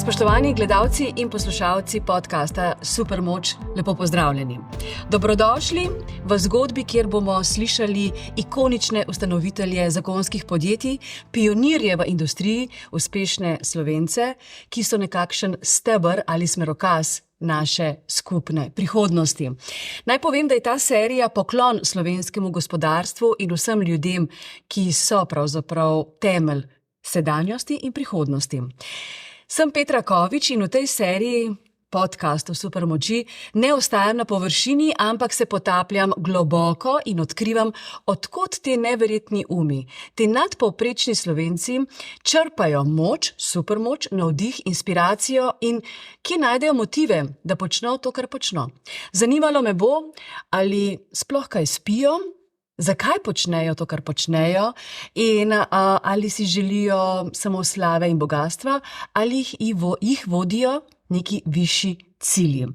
Spoštovani gledalci in poslušalci podcasta Supermoč, lepo pozdravljeni. Dobrodošli v zgodbi, kjer bomo slišali ikonične ustanovitelje zagonskih podjetij, pionirje v industriji, uspešne Slovence, ki so nekakšen steber ali smerokaz naše skupne prihodnosti. Naj povem, da je ta serija poklon slovenskemu gospodarstvu in vsem ljudem, ki so pravzaprav temelj sedanjosti in prihodnosti. Sem Petra Kovič in v tej seriji podcastu Supermoči ne ostajam na površini, ampak se potapljam globoko in odkrivam, odkot te neverjetni umi, te nadpovprečni Slovenci črpajo moč, supermoč, navdih, inspiracijo in kje najdejo motive, da počnejo to, kar počnejo. Zanimalo me bo, ali sploh kaj spijo, zakaj počnejo to, kar počnejo in ali si želijo samo slave in bogatstva ali jih vodijo neki višji cilji.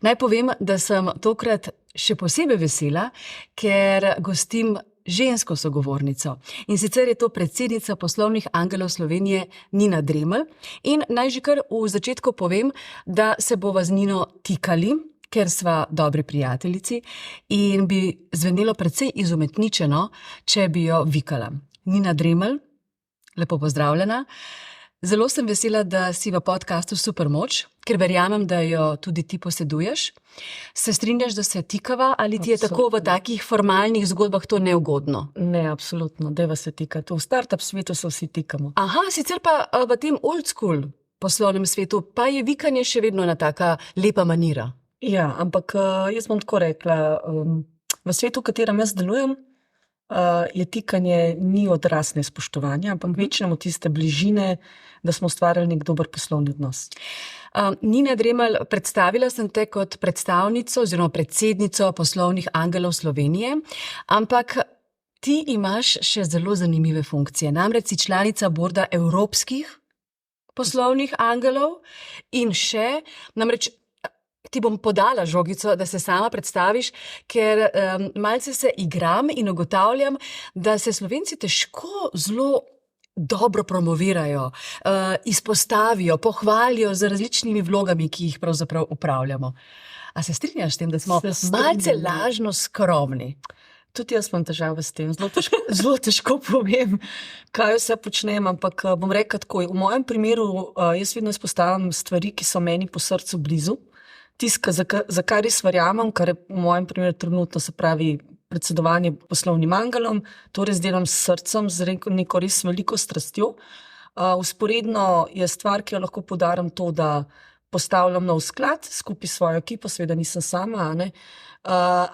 Naj povem, da sem tokrat še posebej vesela, ker gostim žensko sogovornico. In sicer je to predsednica Poslovnih angelov Slovenije Nina Dremelj. In naj že kar v začetku povem, da se bova z Nino tikali, ker sva dobri prijateljici in bi zvenelo precej izumetničeno, če bi jo vikala. Nina Dremelj, lepo pozdravljena. Zelo sem vesela, da si v podcastu Supermoč, ker verjamem, da jo tudi ti poseduješ. Se strinjaš, da se tikava ali ti je tako v takih formalnih zgodbah to neugodno? Ne, absolutno, dajva se tikati. V startup svetu se vsi tikamo. Aha, sicer pa v tem old school poslovnem svetu pa je vikanje še vedno ena taka lepa manira. Ja, ampak jaz bom tako rekla, v svetu, v katerem jaz delujem, je tikanje ni odraz nespoštovanja, ampak večnemu tiste bližine, da smo ustvarjali nek dober poslovni odnos. Nina Dremelj, predstavila sem te kot predstavnico oziroma predsednico Poslovnih angelov Slovenije, ampak ti imaš še zelo zanimive funkcije. Namreč si članica borda Evropskih poslovnih angelov in še, namreč ti bom podala žogico, da se sama predstaviš, ker malce se igram in ugotavljam, da se Slovenci težko zelo dobro promovirajo, izpostavijo, pohvalijo z različnimi vlogami, ki jih pravzaprav upravljamo. A se strinjaš s tem, da smo malce lažno skromni? Tudi jaz imam težave s tem, zelo težko povem, kaj vse počnem, ampak bom rekla tako, v mojem primeru jaz vedno izpostavljam stvari, ki so meni po srcu blizu. Tisto, za kar res verjamem, kar je v mojem primeru trenutno, se pravi predsedovanje Poslovnim angelom, to res delam s srcem, z neko res veliko strastjo. Vzporedno je stvar, ki jo lahko poudarim to, da postavljam nov sklad skupaj s svojo ekipo, seveda nisem sama,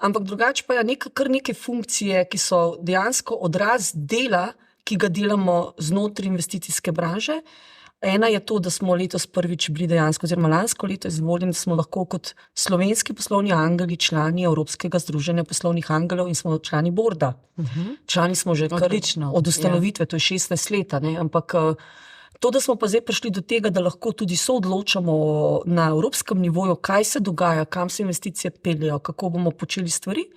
ampak drugače pa je kar neke funkcije, ki so dejansko odraz dela, ki ga delamo znotraj investicijske branže. Ena je to, da smo letos prvič bili dejansko, oziroma lansko leto izvoljeni, da smo lahko kot slovenski poslovni angeli člani Evropskega združenja poslovnih angelov in smo člani borda. Člani smo že kar od ustanovitve, to je 16 let, ampak to, da smo pa zdaj prišli do tega, da lahko tudi soodločamo na evropskem nivoju, kaj se dogaja, kam se investicije peljejo, kako bomo počeli stvari,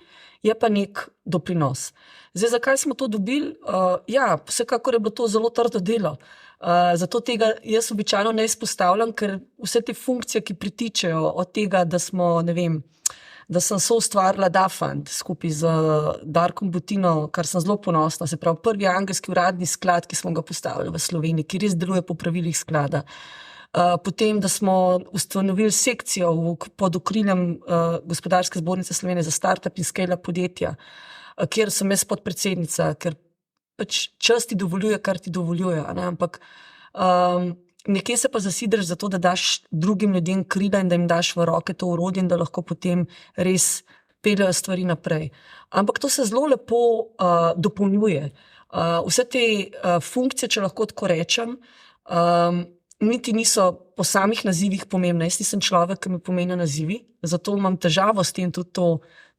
je pa nek doprinos. Zdaj, zakaj smo to dobili? Vsekakor je bilo to zelo trdo delo. Zato tega jaz običajno ne izpostavljam, ker vse te funkcije, ki pritičejo od tega, da smo, da sem soustvarila Dafund skupaj z Darkom Butino, kar sem zelo ponosna, se pravi prvi angelski uradni sklad, ki smo ga postavili v Sloveniji, ki res deluje po pravilih sklada. Potem, da smo ustanovili sekcijo pod okriljem Gospodarske zbornice Slovenije za startup in scale-up podjetja, kjer sem jaz podpredsednica, ker pač čas ti dovoljuje, kar ti dovoljuje, ampak nekje se pa zasidraš za to, da daš drugim ljudem krila in da jim daš v roke to orodje in da lahko potem res peljejo stvari naprej. Ampak to se zelo lepo dopolnjuje. Vse te funkcije, če lahko tako rečem, niti niso po samih nazivih pomembne. Jaz nisem človek, ki mi pomenijo nazivi, zato imam težavo s tem tudi to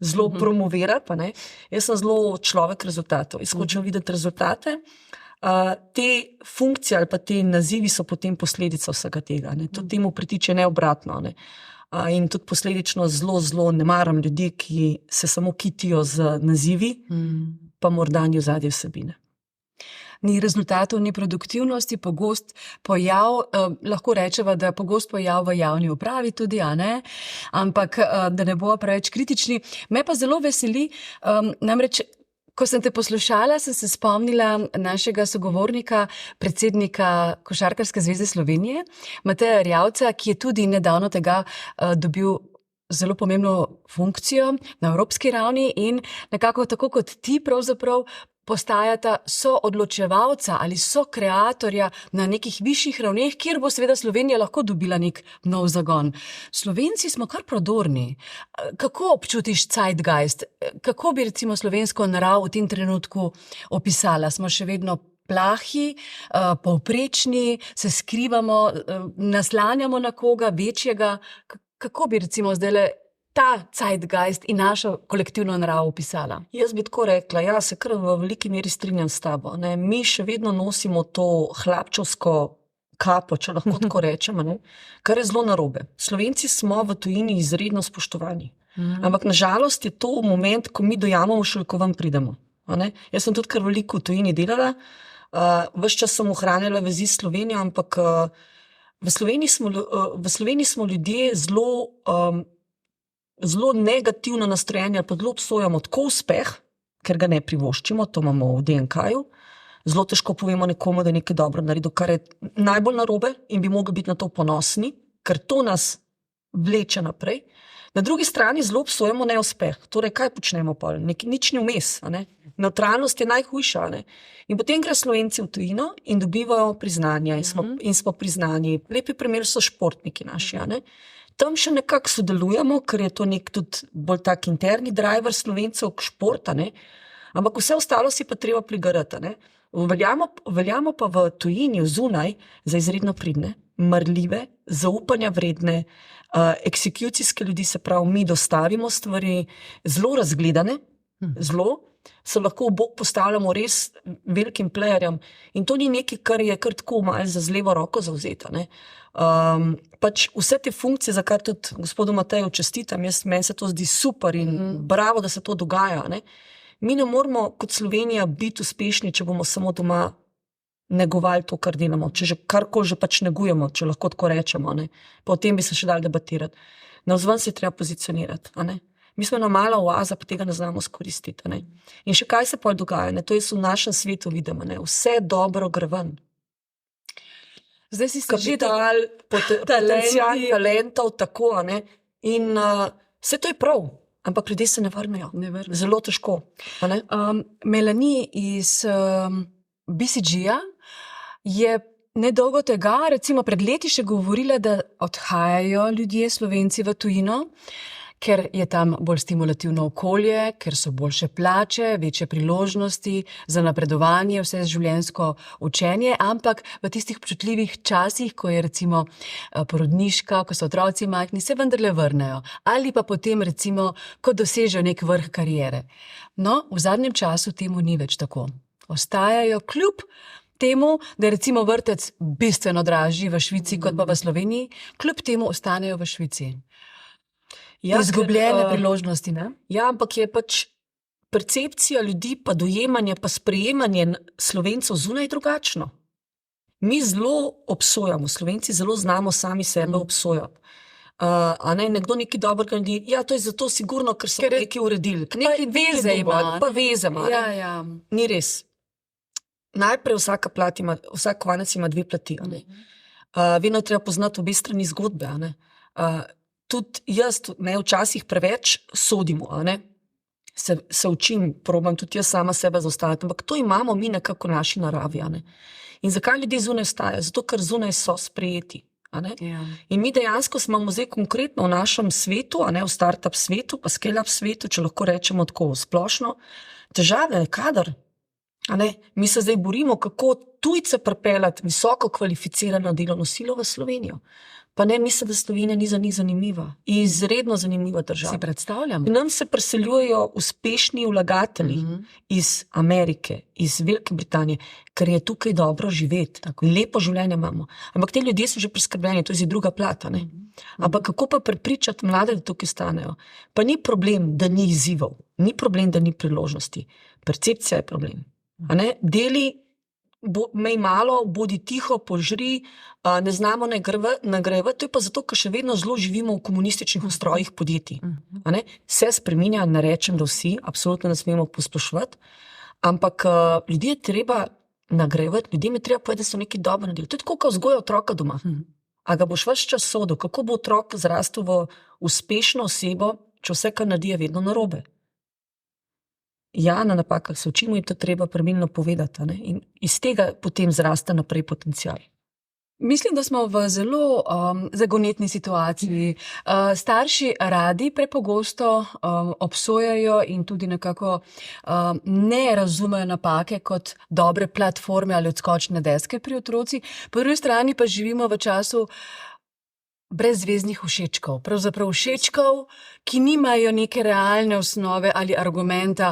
zelo promovirati. Jaz sem zelo človek rezultatov. Jaz hočem videti rezultate. Te funkcije ali pa te nazivi so potem posledica vsega tega. Tudi temu pritiče ne obratno. In tudi posledično zelo ne maram ljudi, ki se samo kitijo z nazivi, pa morda ni ozadje vsebine. ni rezultatov, ni produktivnosti, pogost pojav, lahko rečeva, da je pogost pojav v javni upravi tudi, a ne? Ampak da ne bo preveč kritični. Me pa zelo veseli, namreč ko sem te poslušala, sem se spomnila našega sogovornika, predsednika Košarkarske zveze Slovenije, Mateja Erjavca, ki je tudi nedavno tega dobil zelo pomembno funkcijo na evropski ravni in nekako tako kot ti pravzaprav postajata soodločevalca ali sokreatorja na nekih višjih ravneh, kjer bo seveda Slovenija lahko dobila nek nov zagon. Slovenci smo kar prodorni. Kako občutiš zeitgeist? Kako bi recimo slovensko narav v tem trenutku opisala? Smo še vedno plahi, povprečni, se skrivamo, naslanjamo na koga večjega? Kako bi recimo zdajle ta zeitgeist in našo kolektivno naravo opisala? Jaz bi tako rekla, ja, se kar v veliki meri strinjam s tabo. Ne? Mi še vedno nosimo to hlapčevsko kapo, če lahko tako rečemo, ne? Kar je zelo narobe. Slovenci smo v tujini izredno spoštovani. Ampak nažalost je to moment, ko mi dojamemo šele, ko vam pridemo. Ne? Jaz sem tudi kar veliko v tujini delala, ves čas sem ohranjala vezi s Slovenijo, ampak v Sloveniji smo ljudje zelo negativno nastrojeni, ali pa zelo obsojamo tako uspeh, ker ga ne privoščimo, to imamo v DNK-ju, zelo težko povemo nekomu, da je nekaj dobro naredil, kar je najbolj narobe in bi mogli biti na to ponosni, ker to nas vleče naprej. Na drugi strani zelo obsojamo neuspeh, torej kaj počnemo pa? Nič ni vmes, a ne? Nevtralnost je najhujša, a ne? In potem gre Slovenci v tujino in dobivajo priznanja in smo priznani. Lepi primer so športniki naši, a ne? Tam še nekako sodelujemo, ker je to nek tudi bolj tak interni driver Slovencev k športa, ne? Ampak vse ostalo si pa treba prigarati, ne? Veljamo pa v tujini, zunaj, za izredno pridne, marljive, zaupanja vredne, eksekucijske ljudi, se pravi, mi dostavimo stvari, zelo razgledane, zelo, se lahko v bok postavljamo res velikim playerjem in to ni nekaj, kar je kar tako malo za z levo roko zavzeta, ne. Pač vse te funkcije, za kar tudi gospodu Mateju čestitam, meni se to zdi super in bravo, da se to dogaja, ne. Mi ne moramo kot Slovenija biti uspešni, če bomo samo doma negovali to, kar delamo, če že karkoli že pač negujemo, če lahko tako rečemo, ne. Pa o tem bi se še dali debatirati. Navzven se je treba pozicionirati, a ne. Mi smo ena mala oaza, pa tega ne znamo izkoristiti, ne. In še kaj se pol dogaja, ne, to je v našem svetu vidimo, ne, vse dobro gre ven. Zdaj si kapital, potencial talentov, tako, a ne, in vse to je prav, ampak ljudje se ne vrnejo. Zelo težko, a ne. Melanie iz BCG-ja je nedolgo tega, recimo pred leti še govorila, da odhajajo ljudje, Slovenci v tujino, ker je tam bolj stimulativno okolje, ker so boljše plače, večje priložnosti za napredovanje, vse življenjsko učenje, ampak v tistih občutljivih časih, ko je recimo porodniška, ko so otroci majhni, se vendarle vrnejo. Ali pa potem recimo, ko dosežejo nek vrh kariere. No, v zadnjem času temu ni več tako. Ostajajo kljub temu, da je recimo vrtec bistveno dražji v Švici kot pa v Sloveniji, kljub temu ostanejo v Švici. Ja, izgubljene priložnosti, ne? Ja, ampak je pač percepcija ljudi, pa dojemanje, pa sprejemanje Slovencev zunaj drugačno. Mi zelo obsojamo, Slovenci zelo znamo sami sebe obsojati. A ne, nekdo nekaj dobrega naredi, ja, to je zato sigurno, ker so nekaj uredili. Nekaj veze ima. Pa veze ima, ne? Ja. Ni res. Najprej vsak kovanec ima dve plati, a ne. Vedno je treba poznati obe strani zgodbe, a ne. Tudi jaz, včasih preveč sodimo, a ne. Se učim, probam tudi jaz sama sebe zaustaviti, ampak to imamo mi nekako v naši naravi, a ne. In zakaj ljudje zunaj ostajajo? Zato, ker zunaj so sprejeti, a ne. Ja. In mi dejansko smo zdaj konkretno v našem svetu, a ne, v startup svetu, pa scale-up svetu, če lahko rečemo tako splošno, težave, kader, a ne. Mi se zdaj borimo, kako tujce pripeljati visoko kvalificirano delovno silo v Slovenijo. Pa ne mislim, da Slovenija ni za njih zanimiva. Izredno zanimiva država. Si predstavljam. Nam se preseljujejo uspešni vlagatelji iz Amerike, iz Velike Britanije, ker je tukaj dobro živeti. Lepo življenje imamo. Ampak te ljudje so že preskrbljeni, to je druga plata, ne. Ampak kako pa prepričati mlade, da tukaj stanejo? Pa ni problem, da ni izzivov. Ni problem, da ni priložnosti. Percepcija je problem. A ne? Deli Mej malo, bodi tiho, požri, ne znamo nagrajevati, to je pa zato, ker še vedno zelo živimo v komunističnih ustrojih podjetij. A ne? Se spreminja, ne rečem, da vsi, absolutno ne smemo posploševati, ampak ljudi je treba nagrajevati, ljudem je treba povedati, da so nekaj dobro naredili. To je tako, kot vzgoja otroka doma. A ga boš ves čas sodil, kako bo otrok zrastel v uspešno osebo, če vse, kar naredi, je vedno narobe. Ja, na napakah se učimo in to treba pravilno povedati. Ne? In iz tega potem zraste naprej potencial. Mislim, da smo v zelo zagonetni situaciji. Starši radi prepogosto obsojajo in tudi nekako ne razumejo napake kot dobre platforme ali odskočne deske pri otroci. Po drugi strani pa živimo v času brezveznih všečkov. Pravzaprav všečkov, ki nimajo neke realne osnove ali argumenta,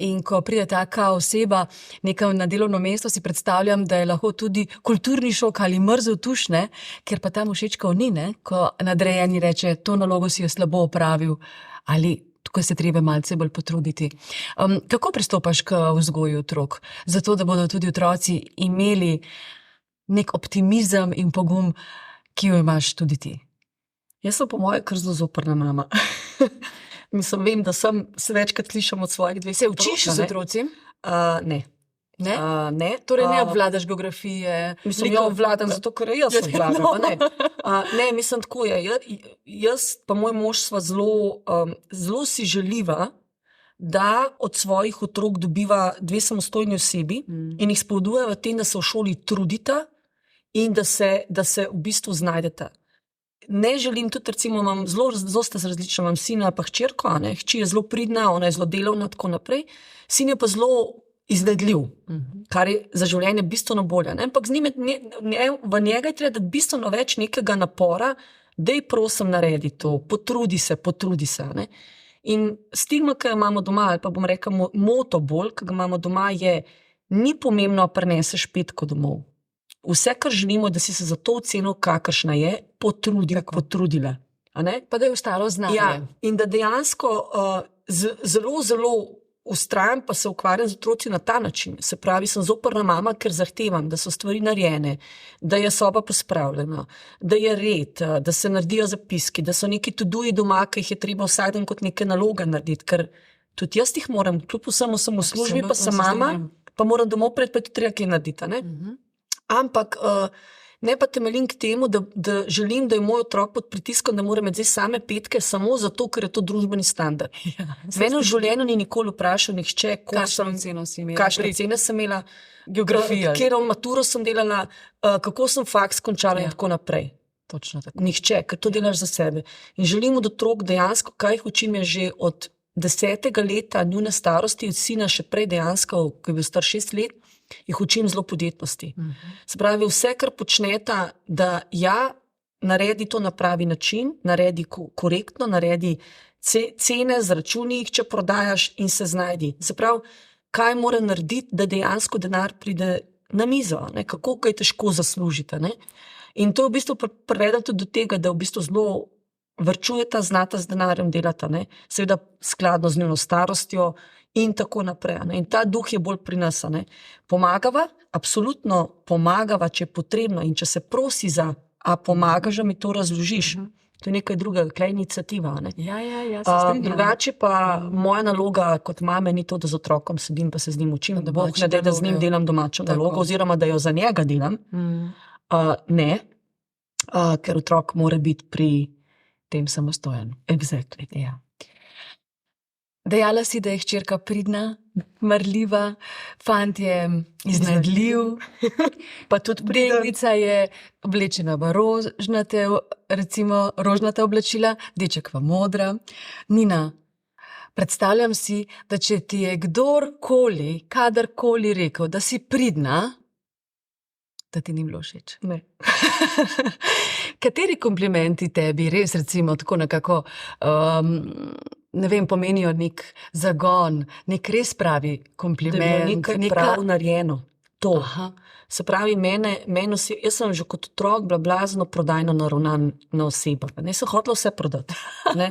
in ko pride taka oseba nekam na delovno mesto, si predstavljam, da je lahko tudi kulturni šok ali mrzel tuš, ne? Ker pa tam všečkov ni, ne? Ko nadrejeni reče, to nalogo si je slabo opravil ali tukaj se treba malce bolj potruditi. Kako pristopaš k vzgoji otrok? Zato, da bodo tudi otroci imeli nek optimizem in pogum, ki jo imaš tudi ti. Jaz sem po moje kar zelo zoprna mama. Mislim, vem, da se večkrat slišam od svojih dveh. Se učiš z otroci? Ne. Ne? Ne. Torej ne obvladaš geografije? Mislim, jo obvladam, zato ker jaz obvladam. Ne. Ne, mislim, tako je. Jaz pa moj mož sva zelo si želiva, da od svojih otrok dobiva dve samostojni osebi in jih spodbuja v tem, da se v šoli trudita in da se v bistvu znajdeta. Ne želim tudi, recimo, imam zelo sta različna, imam sina pa hčerko, hči je zelo pridna, ona je zelo delovna, tako naprej. Sin je pa zelo iznajdljiv, kar je za življenje bistveno bolje. Ampak z njim v njega je treba dati bistveno več nekega napora, daj prosim naredi to, potrudi se. Ne? In stigma, ki jo imamo doma, ali pa bom rekel moto bolj, ki ga imamo doma, je, ni pomembno, a prineseš petko domov. Vse, kar želimo, da si se za to ocenil, kakršna je, potrudila. Pa da je ostalo znanje. Ja, in da dejansko zelo, zelo vztrajam, pa se ukvarjam z otroci na ta način. Se pravi, sem zoprna mama, ker zahtevam, da so stvari narejene, da je soba pospravljena, da je red, da se naredijo zapiski, da so neki to-doji doma, ki jih je treba vsak dan kot neke naloge narediti, ker tudi jaz jih moram, kljub vsemu sem v službi, pa sem mama, pa moram domov pred, pa tudi treba kaj narediti. Ampak ne pa temeljim k temu, da želim, da je moj otrok pod pritiskom, da mora imeti zdaj same petke, samo zato, ker je to družbeni standard. Mene v življenju ni nikoli vprašal nihče, kakšno ceno sem imela, geografija, katero maturo sem delala, kako sem faks končala in tako naprej. Točno tako. Nihče, ker to delaš za sebe. In želim od otrok dejansko, kaj jih učim, je že od 10. leta njune starosti, od sina še prej dejansko, ko je bil star 6 let, jih učim zelo podjetnosti. Se pravi, vse, kar počneta, da naredi to na pravi način, naredi korektno, naredi cene z računi, če prodajaš in se znajdi. Se pravi, kaj mora narediti, da dejansko denar pride na mizo, kako je težko zaslužiti. In to v bistvu privede tudi do tega, da v bistvu zelo varčujeta, znata z denarjem delata, seveda skladno z njuno starostjo, in tako naprej. In ta duh je bolj pri nas. Pomagava, absolutno pomagava, če je potrebno in če se prosi za, a pomagaš, da mi to razložiš. To je nekaj drugega, kaj je iniciativa. Drugače pa moja naloga kot mame ni to, da z otrokom sedim pa se z njim učim, da z njim delam domačo nalogo oziroma da jo za njega delam. Ne, ker otrok mora biti pri tem samostojen. Exactly, ja. Dejala si, da je hčerka pridna, marljiva, fant je iznajdljiv, pa tudi delnica je oblečena v rožnate oblačila, deček v modra. Nina, predstavljam si, da če ti je kdorkoli, kadarkoli rekel, da si pridna, da ti ni bilo všeč. Ne. Kateri komplimenti tebi res, recimo, tako nekako, ne vem, pomenijo nek zagon, nek res pravi kompliment. Da je nekaj prav narejeno. To. Aha. Se pravi, jaz sem že kot otrok bila blazno prodajno naravnana oseba. Ne sem hotela vse prodati. Ne.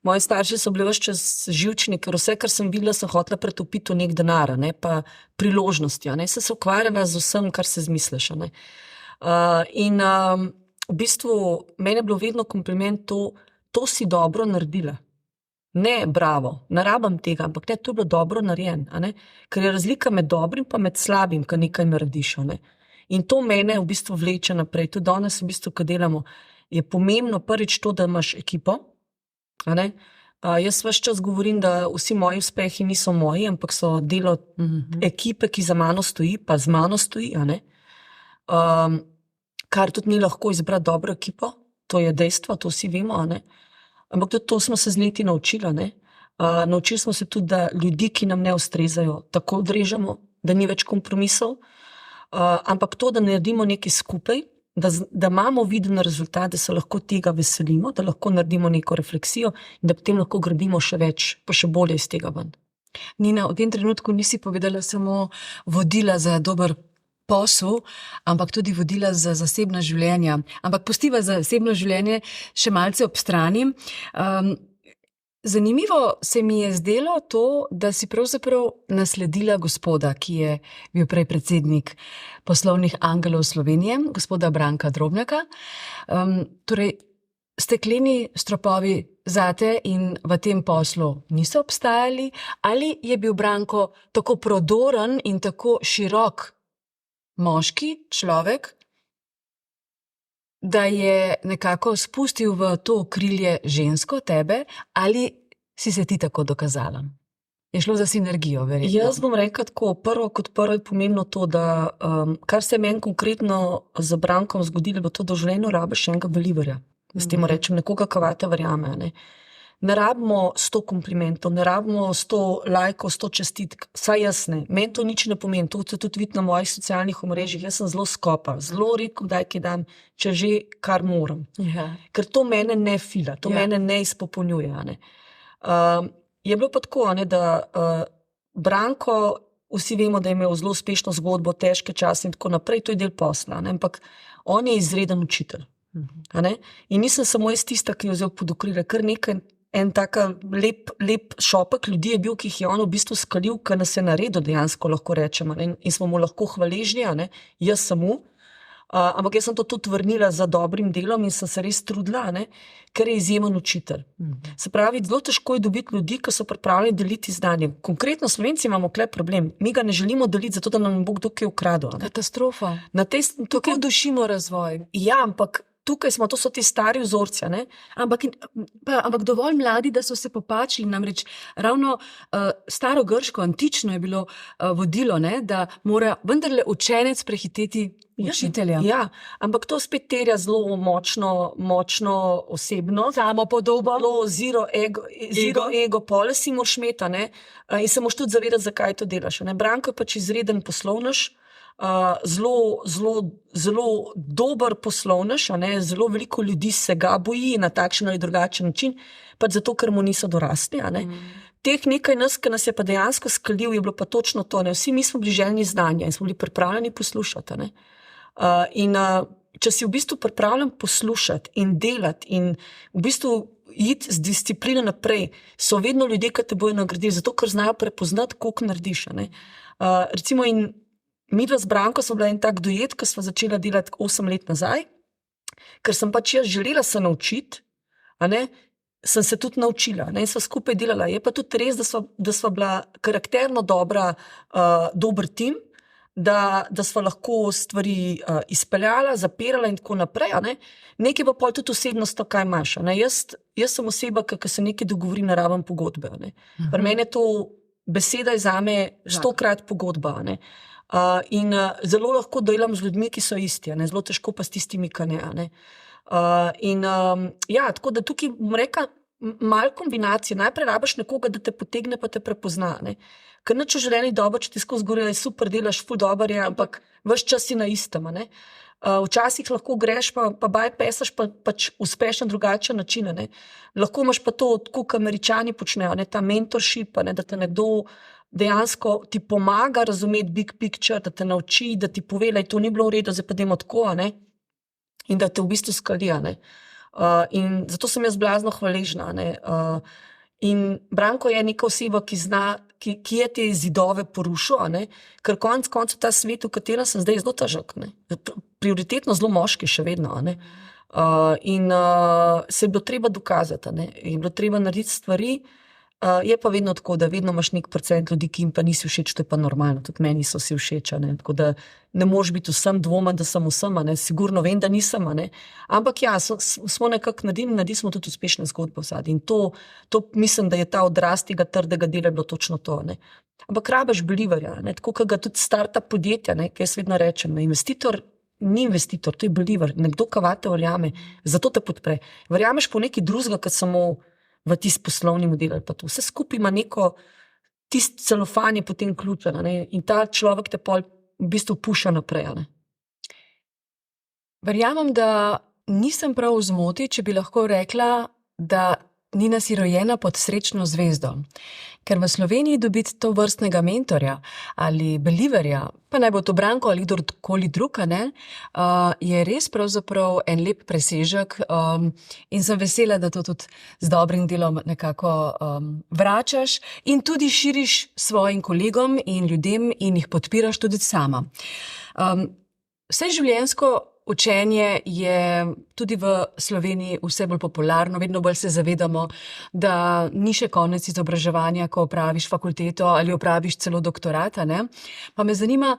Moji starši so bili ves čas živčni, ker vse, kar sem videla, sem hotela pretopiti v nek denar, ne, pa priložnosti. Ne. Se ukvarjala z vsem, kar se zmisliš. Ne. V bistvu meni je bilo vedno kompliment to si dobro naredila. Ne, bravo, ne rabim tega, ampak ne, to je bilo dobro narejeno, ker je razlika med dobrim pa med slabim, ko nekaj narediš. Ne? In to mene v bistvu vleče naprej. Tudi danes, v bistvu, ko delamo, je pomembno prvič to, da imaš ekipo. Jaz ves čas govorim, da vsi moji uspehi niso moji, ampak so delo ekipe, ki za mano stoji, pa z mano stoji. Kar tudi ni lahko izbrati dobro ekipo, to je dejstvo, to vsi vemo. Ampak tudi to smo se z leti naučili. Naučili smo se tudi, da ljudi, ki nam ne ustrezajo, tako odrežemo, da ni več kompromisov. Ampak to, da naredimo nekaj skupaj, da imamo viden rezultat, da se lahko tega veselimo, da lahko naredimo neko refleksijo in da potem lahko gradimo še več, pa še bolje iz tega ven. Nina, v tem trenutku nisi povedala samo vodila za dober posel, ampak tudi vodila za zasebno življenje. Ampak pustiva zasebno življenje še malce ob strani. Zanimivo se mi je zdelo to, da si pravzaprav nasledila gospoda, ki je bil prej predsednik Poslovnih angelov Slovenije, gospoda Branka Drobnjaka. Torej, stekleni stropovi zate in v tem poslu niso obstajali, ali je bil Branko tako prodoren in tako širok moški človek, da je nekako spustil v to okrilje žensko tebe, ali si se ti tako dokazala? Je šlo za sinergijo, verjetno? Jaz bom rekla tako, kot prvo je pomembno to, da kar se meni konkretno z Brankom zgodilo, bo to, da v življenju rabiš enega believerja. S tem rečem, nekoga, ki vate verjame. Ne rabimo 100 komplimentov, ne rabimo 100 lajkov, 100 čestitk, saj jaz ne. Meni to nič ne pomeni, to se tudi vidi na mojih socialnih omrežjih, jaz sem zelo skopa, zelo redko kdaj kaj dam, če že kar moram. Ja. Ker to mene ne fila, to mene ne izpopolnjuje. Je bilo pa tako, da Branko, vsi vemo, da je imel zelo uspešno zgodbo, težke čase in tako naprej, to je del posla, ampak on je izreden učitelj. In nisem samo jaz tista, ki jo vzel pod okrilje, kar nekaj, en taka lep šopek ljudi je bil, ki jih je on v bistvu skalil, ki nas je naredil dejansko, lahko rečemo, in smo mu lahko hvaležni, jaz samo, ampak jaz sem to tudi vrnila za dobrim delom in sem se res trudila, ker je izjemen učitelj. Se pravi, zelo težko je dobiti ljudi, ki so pripravljeni deliti znanje. Konkretno Slovenci imamo tukaj problem, mi ga ne želimo deliti, zato da nam bo kdo kaj ukradel. Katastrofa. Tukaj dušimo razvoj. Ja, ampak tukaj smo, to so ti stari vzorci. Ampak dovolj mladi, da so se popačili, namreč ravno staro grško, antično je bilo vodilo, da mora vendarle učenec prehiteti učitelja. Ja, ampak to spet terja zelo močno osebno. Samo podobo. Zero ego policy moraš imeti, in se moraš tudi zavedati, zakaj to delaš. Branko je pač izreden poslovnež, zelo dober poslovnež, zelo veliko ljudi se ga boji na takšen ali drugačen način, pač zato, ker mu niso dorasli. Teh nekaj nas, ki nas je pa dejansko skalil, je bilo pa točno to. Vsi mi smo bili željni znanja in smo bili pripravljeni poslušati. Če si v bistvu pripravljen poslušati in delati in v bistvu iti z disciplino naprej, so vedno ljudje, ki te bojo nagradili, zato ker znajo prepoznati, koliko narediš. Recimo in midva z Branko smo bila en tak duet, ko sva začela delati 8 let nazaj, ker sem pač jaz želela se naučiti, sem se tudi naučila, in sva skupaj delala. Je pa tudi res, da sva bila karakterno dober tim, da sva lahko stvari izpeljala, zapirala in tako naprej. Nekaj pa pol tudi osebnost, kaj imaš. Jaz sem oseba, ki se nekaj dogovori, ne rabim pogodbe. Pri meni je to beseda je zame 100-krat pogodba. In zelo lahko delam z ljudmi, ki so isti, zelo težko pa s tistimi, ki ne. Tako da tukaj bom rekla, malo kombinacije. Najprej rabiš nekoga, da te potegne, pa te prepozna. Ker nič v življenju dobro, če ti skozi govorijo, je super, delaš, ful dober je, ampak ves čas si na istem. Včasih lahko greš, pa bypassaš, pač uspeš na drugačen način. Lahko imaš pa to, kot Američani počnejo, ta mentorship, da te nekdo dejansko ti pomaga razumeti big picture, da te nauči, da ti pove, da to ni bilo v redu, zdaj pa dajmo tako, ne? In da te v bistvu skalija. In zato sem jaz blazno hvaležna. In Branko je neka oseba, ki je te zidove porušil, ker konec koncev ta svet, v katerem sem zdaj, zelo težek. Prioritetno zelo moški še vedno. In se je bilo treba dokazati, je bilo treba narediti stvari. Je pa vedno tako, da vedno imaš nek procent ljudi, ki jim pa nisi všeč, to je pa normalno, tudi meni so si všeč, tako da ne moreš biti vsem dvomem, da sem vsem, sigurno vem, da nisem, ampak ja, smo nekako naredili smo tudi uspešne zgodbe v zadnji in to mislim, da je ta odraz tega trdega dela bilo točno to, ampak rabiš believerja, tako kot ga tudi startup podjetja, ki jaz vedno rečem, investitor ni investitor, to je believer, nekdo, ki vate verjame, zato te podpre, verjameš po nekaj drugega, kot samo v tisti poslovni model ali pa to. Vse skupaj ima neko, tisti celofan je potem ključen, in ta človek te pol v bistvu puša naprej. Verjamem, da nisem prav v zmoti, če bi lahko rekla, da Nina si rojena pod srečno zvezdo. Ker v Sloveniji dobiti to vrstnega mentorja ali believerja, pa naj bo to Branko ali kdorkoli drug, je res pravzaprav en lep presežek in sem vesela, da to tudi z dobrim delom nekako vračaš in tudi širiš svojim kolegom in ljudem in jih podpiraš tudi sama. Vse življenjsko učenje je tudi v Sloveniji vse bolj popularno, vedno bolj se zavedamo, da ni še konec izobraževanja, ko opraviš fakulteto ali opraviš celo doktorat, Pa me zanima,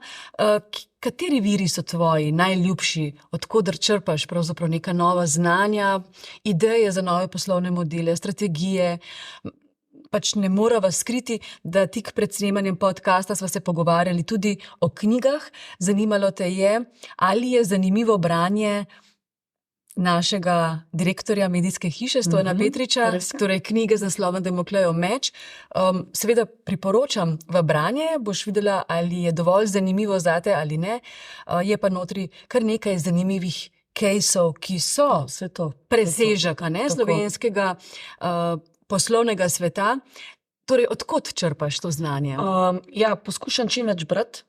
kateri viri so tvoji najljubši, od koder črpaš pravzaprav neka nova znanja, ideje za nove poslovne modele, strategije. Pač ne morava skriti, da tik pred snemanjem podcasta sva se pogovarjali tudi o knjigah. Zanimalo te je, ali je zanimivo branje našega direktorja medijske hiše, Stojana Petriča, torej knjige z naslovom Damoklejev meč. Seveda priporočam v branje, boš videla, ali je dovolj zanimivo zate ali ne. Je pa notri kar nekaj zanimivih caseov, ki so presežek, slovenskega poslovnega sveta. Torej, odkot črpaš to znanje? Poskušam čim več brati.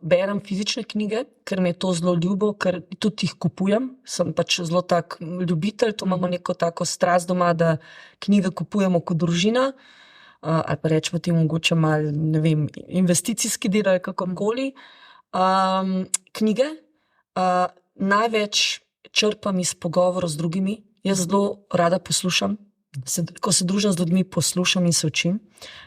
Berem fizične knjige, ker mi je to zelo ljubo, ker tudi jih kupujem. Sem pač zelo tak ljubitelj, to imamo neko tako strast doma, da knjige kupujemo kot družina, ali pa rečemo temu mogoče malo, ne vem, investicijski del ali kakorkoli. Knjige. Največ črpam iz pogovorov z drugimi. Jaz zelo rada poslušam. Ko se družim z ljudmi, poslušam in se učim.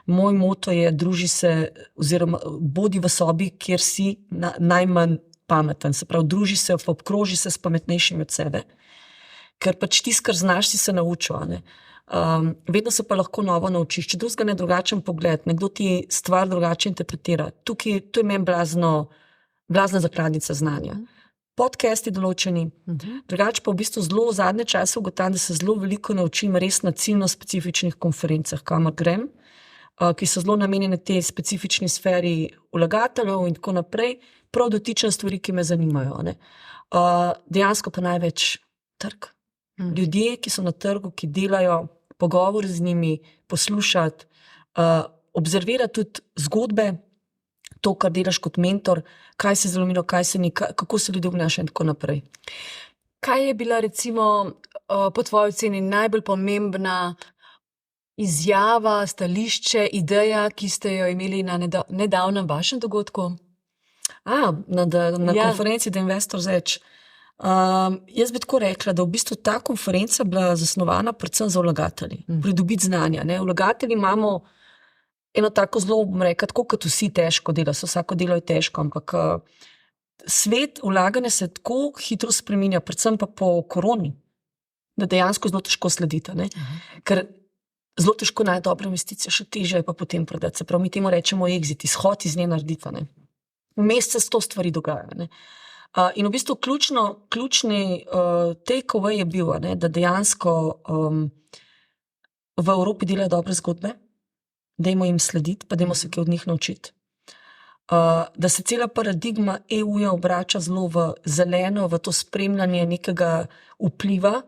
Moj moto je, druži se oziroma bodi v sobi, kjer si najmanj pameten. Se pravi, druži se, obkroži se s pametnejšimi od sebe. Ker pač tisto, kar znaš, si se naučil. Vedno se pa lahko novo naučiš. Če drugega ne drugačen pogled, nekdo ti stvar drugače interpretira. Tukaj, to je meni blazna zakladnica znanja. Podcasti določeni, drugače pa v bistvu zelo v zadnje čase ugotavljam, da se zelo veliko naučim res na ciljno specifičnih konferencah, kamor grem, ki so zelo namenjene tej specifični sferi vlagateljev in tako naprej, prav dotične stvari, ki me zanimajo. Dejansko pa največ trg. Ljudje, ki so na trgu, ki delajo, pogovor z njimi, poslušati, observirati tudi zgodbe, to, kar delaš kot mentor, kaj se je zlomilo, kaj se ni, kako se ljudje obnašajo in tako naprej. Kaj je bila recimo po tvoji oceni najbolj pomembna izjava, stališče, ideja, ki ste jo imeli na nedavnem vašem dogodku? Na konferenci The Investor's Edge. Jaz bi tako rekla, da v bistvu ta konferenca bila zasnovana predvsem za vlagatelji, pridobiti znanja. Vlagatelji imamo eno tako zelo, bom rekla, tako kot vsi težko dela, vsako delo je težko, ampak svet vlaganja se tako hitro spreminja, predvsem pa po koroni, da dejansko zelo težko slediti, ker zelo težko najti dobre investicije, še težje je pa potem prodati. Se pravi, mi temu rečemo exit, izhod iz nje narediti. Vmes se 100 stvari dogaja. In v bistvu ključni take-away je bil, da dejansko v Evropi delajo dobre zgodbe, dajmo jim slediti, pa dajmo se kaj od njih naučiti. Da se cela paradigma EU-ja obrača zelo v zeleno, v to spremljanje nekega vpliva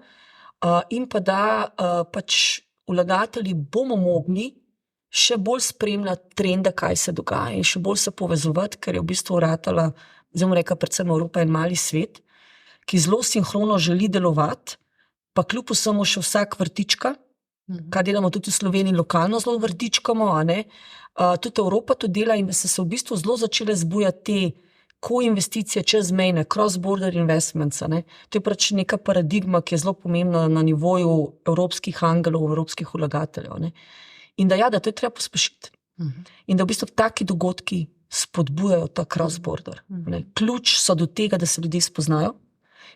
in pa da pač vlagatelji bomo mogli še bolj spremljati trende, kaj se dogaja in še bolj se povezovati, ker je v bistvu uratala, zdaj bom rekla, predvsem Evropa en mali svet, ki zelo sinhrono želi delovati, pa kljub vsemu še vsak vrtička, kar delamo tudi v Sloveniji lokalno zelo vrtičkamo, a ne? Tudi Evropa to dela in da se v bistvu zelo začele zbujati te ko-investicije čezmejne, cross-border investments, a ne? To je pač neka paradigma, ki je zelo pomembna na nivoju evropskih angelov, evropskih vlagateljev, ne? In da to je treba pospešiti. In da v bistvu taki dogodki spodbujajo ta cross-border. Ključ so do tega, da se ljudje spoznajo.